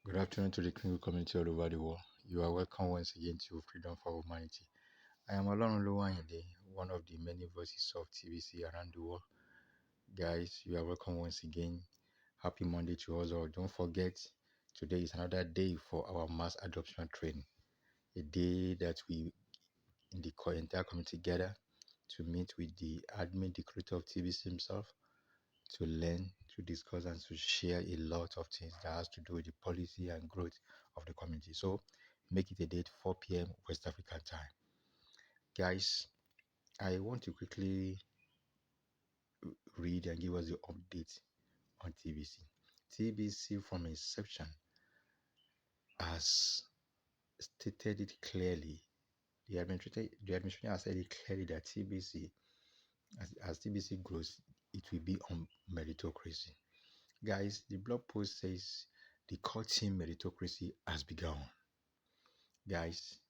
Good afternoon to the Kringle community all over the world. You are welcome once again to Freedom for Humanity. I am Alon Oluwayinde, one of the many voices of TBC around the world. Guys, you are welcome once again. Happy Monday to us all. Don't forget, today is another day for our mass adoption training. A day that we in the entire community gather to meet with the admin, the creator of TBC himself, to learn, to discuss, and to share a lot of things that has to do with the policy and growth of the community. So make it a date 4 p.m. West African time. Guys, I want to quickly read and give us the update on TBC. TBC from inception has stated it clearly. The administration has said it clearly that TBC, as TBC grows, it will be on meritocracy. Guys, the blog post says the core team meritocracy has begun. Guys,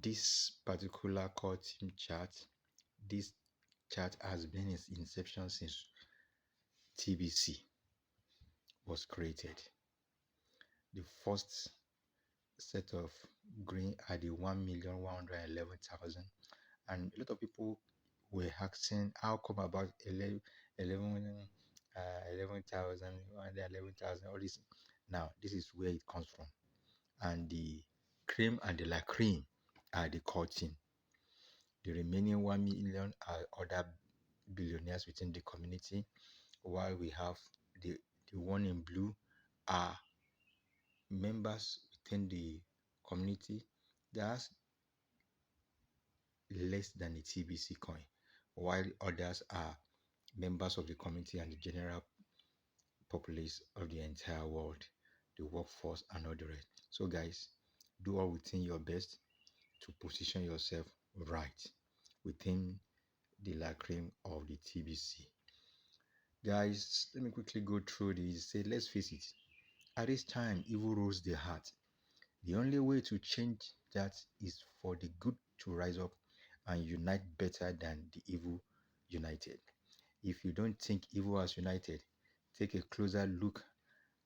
this particular core team chart, this chart has been in its inception since TBC was created. The first set of green are the 1,111,000, and a lot of people were asking how come about 11,000, all this. Now, this is where it comes from. And the cream and the la cream are the core team. The remaining 1 million are other billionaires within the community, while we have the one in blue are members within the community that has less than a TBC coin, while others are members of the community and the general populace of the entire world, the workforce and all the rest. So guys, do all within your best to position yourself right within the lacrime of the TBC. Guys, let me quickly go through this. Say, let's face it, at this time, evil rules the heart. The only way to change that is for the good to rise up and unite better than the evil united. If you don't think evil has united, take a closer look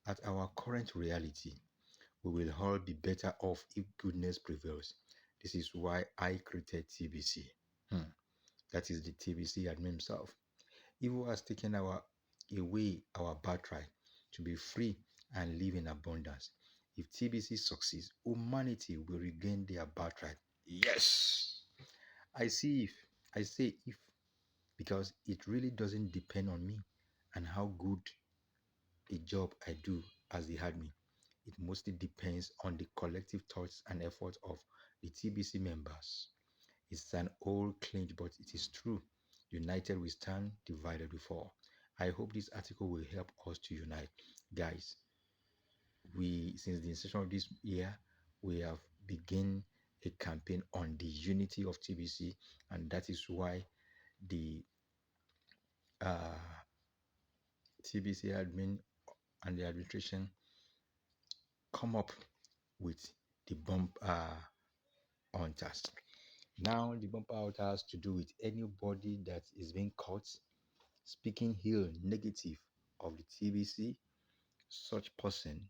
at our current reality. We will all be better off if goodness prevails. This is why I created TBC. That is the TBC admin himself. Evil has taken away our birthright to be free and live in abundance. If TBC succeeds, humanity will regain their birthright. Yes! I say if, because it really doesn't depend on me and how good a job I do as the admin. It mostly depends on the collective thoughts and efforts of the TBC members. It's an old clinch, but it is true. United we stand, divided we fall. I hope this article will help us to unite. Guys, since the inception of this year, we have begun a campaign on the unity of TBC, and that is why the TBC admin and the administration come up with the bumper on task. Now, the bumper out has to do with anybody that is being caught speaking ill, negative of the TBC. Such person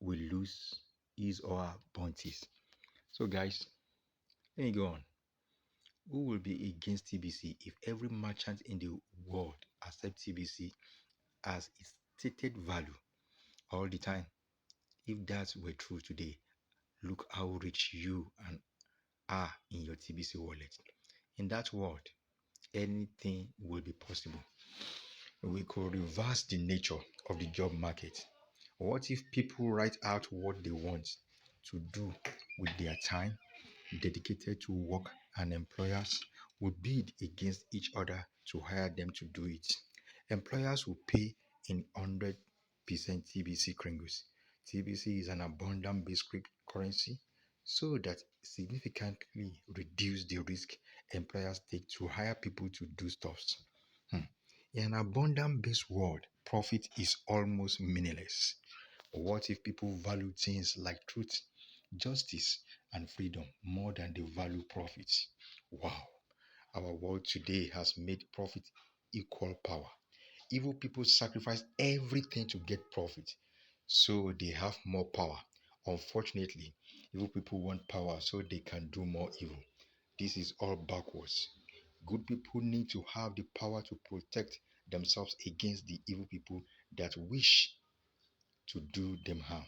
will lose his or her bounties. So, guys, let me go on. Who will be against TBC if every merchant in the world accepts TBC as its stated value all the time? If that were true today, look how rich you and are in your TBC wallet. In that world, anything will be possible. We could reverse the nature of the job market. What if people write out what they want to do with their time dedicated to work, and employers would bid against each other to hire them to do it? Employers will pay in 100% TBC kringles. TBC is an abundant base currency, so that significantly reduce the risk employers take to hire people to do stuffs. In an abundant-based world, profit is almost meaningless. What if people value things like truth, justice, and freedom more than they value profits? Wow, our world today has made profit equal power. Evil people sacrifice everything to get profit. so they have more power. Unfortunately, evil people want power so they can do more evil. This is all backwards. Good people need to have the power to protect themselves against the evil people that wish to do them harm.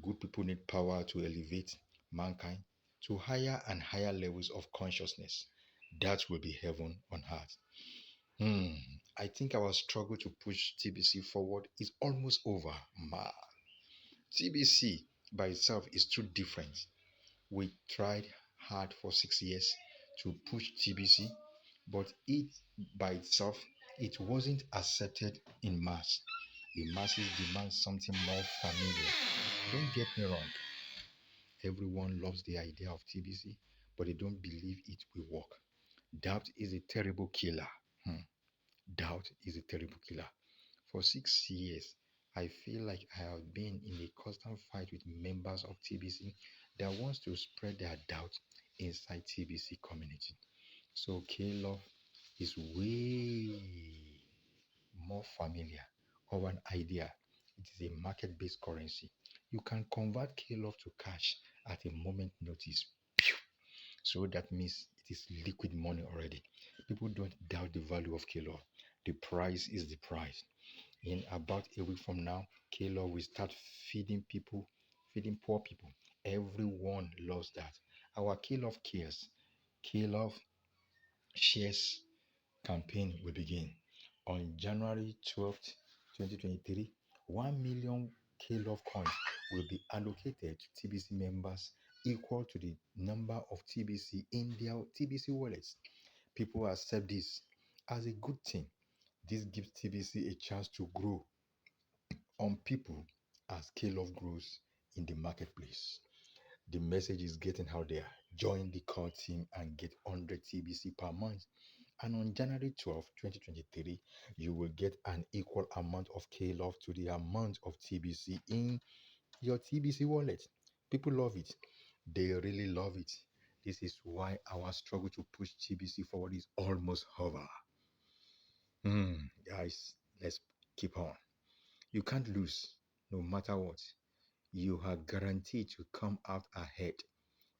Good people need power to elevate mankind to higher and higher levels of consciousness. That will be heaven on earth. Hmm. I think our struggle to push TBC forward is almost over. Ma. TBC by itself is too different. We tried hard for 6 years to push TBC, but it by itself it wasn't accepted in mass. The masses demand something more familiar. Don't get me wrong, everyone loves the idea of TBC, but they don't believe it will work. Doubt is a terrible killer. Hmm. Doubt is a terrible killer. For 6 years, I feel like I have been in a constant fight with members of TBC that wants to spread their doubt inside TBC community. So K-Love is way more familiar of an idea. It is a market-based currency. You can convert K-Love to cash at a moment notice. So that means it is liquid money already. People don't doubt the value of K-Love. The price is the price. In about a week from now, K-Love will start feeding people, feeding poor people. Everyone loves that. Our K-Love cares. K-Love shares campaign will begin on January 12th, 2023. 1 million K-Love coins will be allocated to TBC members equal to the number of TBC in their TBC wallets. People accept this as a good thing. This gives TBC a chance to grow on people as K-Love grows in the marketplace. The message is getting out there. Join the core team and get 100 TBC per month. And on January 12th, 2023, you will get an equal amount of K-Love to the amount of TBC in your TBC wallet. People love it. They really love it. This is why our struggle to push TBC forward is almost over. Guys, let's keep on. You can't lose no matter what. You are guaranteed to come out ahead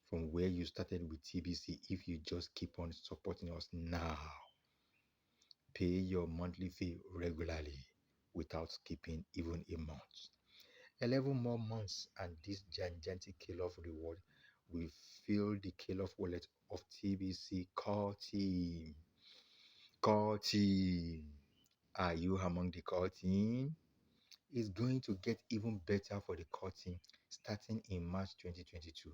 from where you started with TBC if you just keep on supporting us now. Pay your monthly fee regularly without skipping even a month. 11 more months and this gigantic K-Love reward will fill the K-Love wallet of TBC core team. Core team. Are you among the core team? It's going to get even better for the core team starting in March 2022.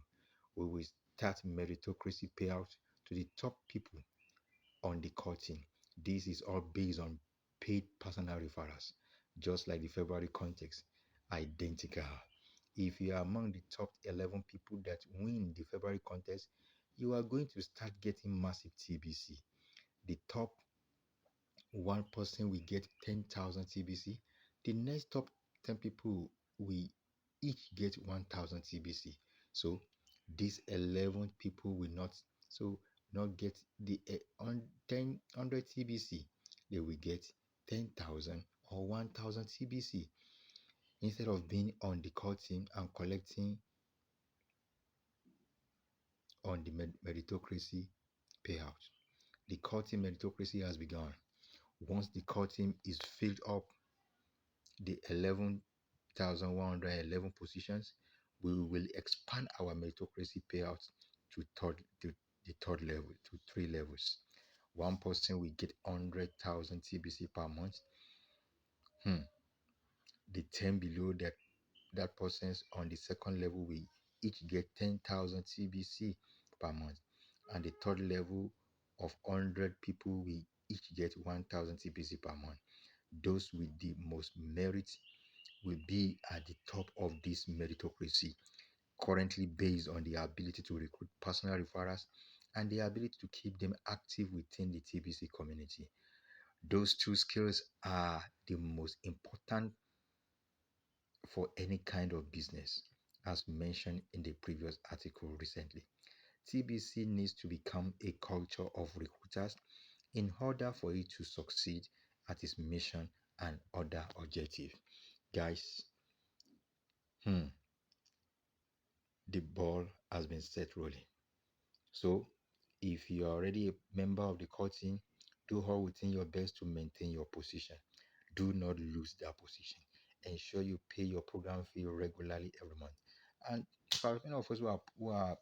We will start meritocracy payout to the top people on the core team. This is all based on paid personal referrals, just like the February context. Identical. If you are among the top 11 people that win the February contest, you are going to start getting massive TBC. The top one person will get 10,000 TBC. The next top 10 people will each get 1,000 TBC. So these 11 people will not get the on 10 100 TBC. They will get 10,000 or 1,000 TBC instead of being on the core team and collecting on the meritocracy payout. The core team meritocracy has begun. Once the core team is filled up, the 11,111 positions, we will expand our meritocracy payouts to the third level, to three levels. One person will get 100,000 TBC per month. The 10 below that persons on the second level will each get 10,000 TBC per month. And the third level of 100 people will each get 1,000 TBC per month. Those with the most merit will be at the top of this meritocracy, currently based on the ability to recruit personal referrals and the ability to keep them active within the TBC community. Those two skills are the most important for any kind of business, as mentioned in the previous article recently. TBC needs to become a culture of recruiters in order for it to succeed at its mission and other objectives. Guys, hmm, the ball has been set rolling. So, if you are already a member of the core team, do all within your best to maintain your position. Do not lose that position. Ensure you pay your program fee regularly every month. And for many of us who are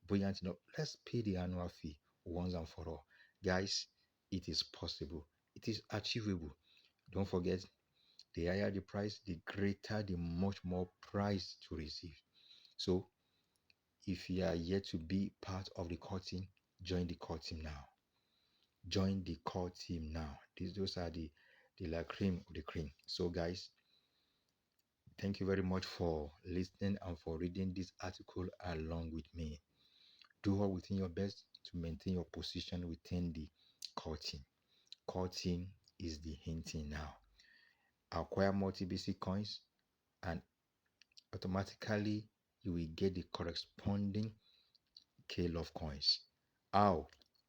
buoyant enough, let's pay the annual fee once and for all. Guys, it is possible. It is achievable. Don't forget, the higher the price, the greater the much more price to receive. So, if you are yet to be part of the core team, join the core team now. Join the core team now. Those are the la cream of the cream. So, guys, thank you very much for listening and for reading this article along with me. Do all within your best to maintain your position within the core team. Core team is the hinting now. Acquire more TBC coins and automatically you will get the corresponding K Love coins. How?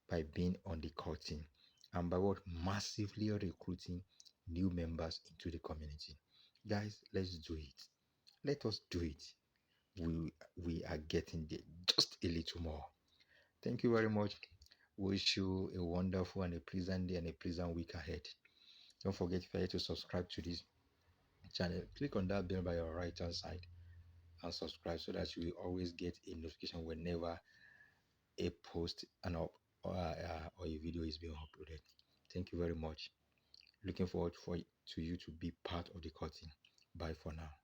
By being on the core team and by what? Massively recruiting new members into the community. Guys, let's do it. Let us do it. We are getting there, just a little more. Thank you very much. Wish you a wonderful and a pleasant day and a pleasant week ahead. Don't forget, if you are to subscribe to this channel, click on that bell by your right hand side and subscribe so that you will always get a notification whenever a post or a video is being uploaded. Thank you very much. Looking forward to you to be part of the cutting. Bye for now.